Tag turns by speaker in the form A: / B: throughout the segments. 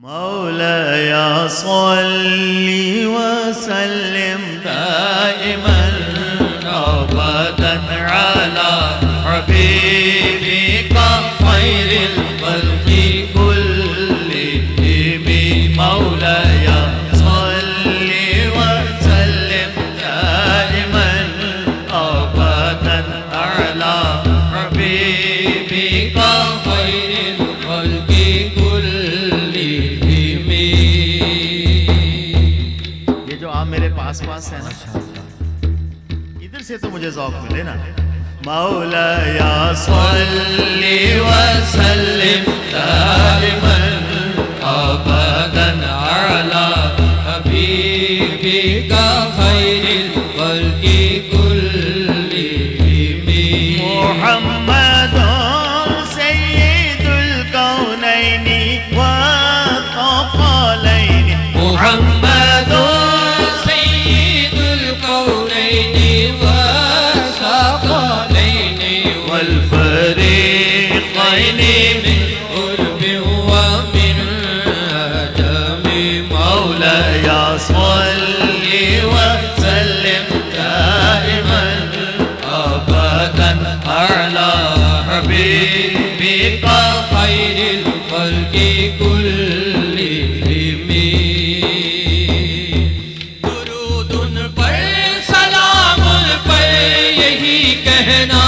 A: मौलाया सल्ली व सल्लिम दाइमन अबदन अला हबीबिका खैरिल खल्क़ि कुल्लिहिम मौलाया सल्ली व सल्लिम दाइमन अबदन अला हबीबिका खैरिल खल्क़ि मेरे पास है ना, इधर से तो मुझे ज़ौक़ मिले ना। मौलाया सल्ली व सल्लिम दाइमन अबदन अला हबीबिका खैरिल खल्क़ि कुल्लिहिम मुहम्मदुन सय्यिदुल कौनैनि व थक़लैनि मुहम्मदुन والفريقين من قرب ومن عجم مولاي صل وسلم دائما أبدا على حبيبك خير الخلق كلهم दुरूद पर सलाम पर यही कहना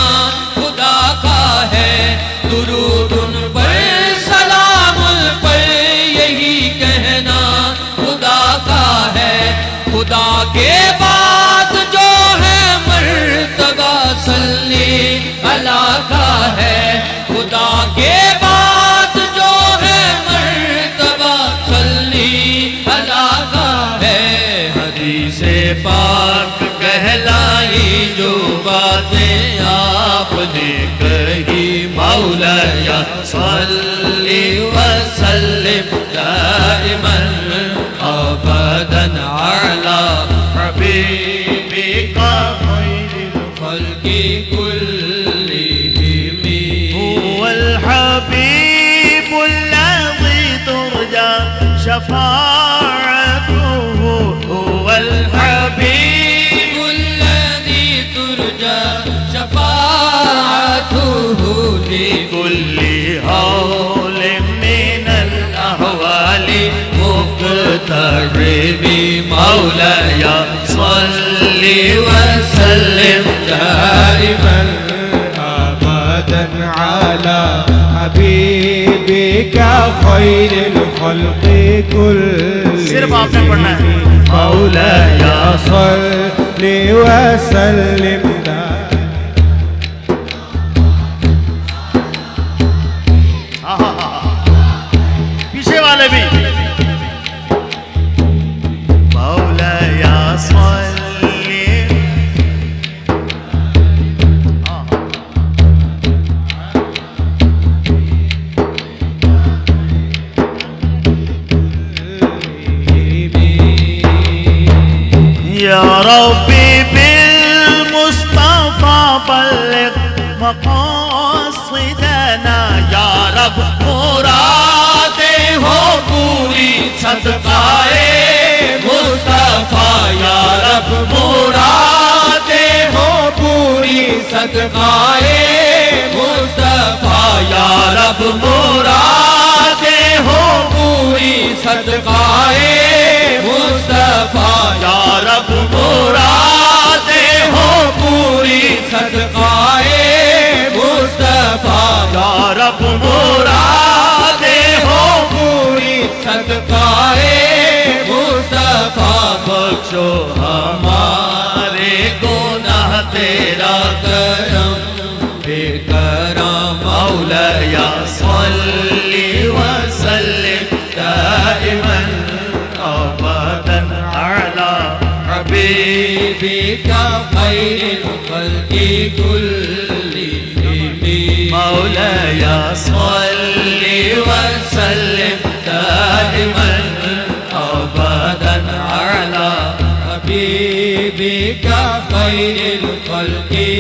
A: खुदा का है, दुरूद पर सलाम पर यही कहना खुदा का है। खुदा के बाद जो है मर्तबा सल्ली अला का है, खुदा के बाद जो है मर्तबा सल्ली अला का है। हदीसे पाक कहलाई जो बातें आपने कही मौलाया सल्ली व सल्लिम दाइमन अबदन अला हबीबिका खैरिल खल्क़ि कुल्लिहिम हुवल हबीबुल लज़ी तुरजा शफ़ाअतुहु हुवल हबीबुल लज़ी तुरजा शफ़ाअतुहु लिकुल्लि हौल मिनल अहवालि मुक़तरिबि मौलाया सल्ली व सल्लिम दाइमन
B: अबदन अला हबीबिका खैरिल खल्क़ि कुल्लिहिम
A: सिर्फ आपने पढ़ना है
B: मौलाया सल्ली व सल्लिम
A: पीछे वाले भी मौलाया सल्ली या रब्बी बिल मुस्तफा बल्लिग मक़ासिदना या रब मुरादे हो पूरी सदक़ाए मुस्तफा या रब मुरादे हो पूरी सदक़ाए मुस्तफा या रब मुरादे हो पूरी सदक़ाए मुस्तफा या रब मुरादे हो पूरी सदक़ाए मुस्तफा या रब मुरादे हो पूरी सदक़ाए मुस्तफा बख्शो हमारे गुनाह तेरा करम बेकरम मौलाया सल्ली व सल्लिम दाइमन अबदन अला हबीबिका खैरिल खल्क़ि कुल्लिहिम मौलाया सल्ली व सल्लिम दाइमन अबदन अला हबीबिका खैरिल खल्क़ि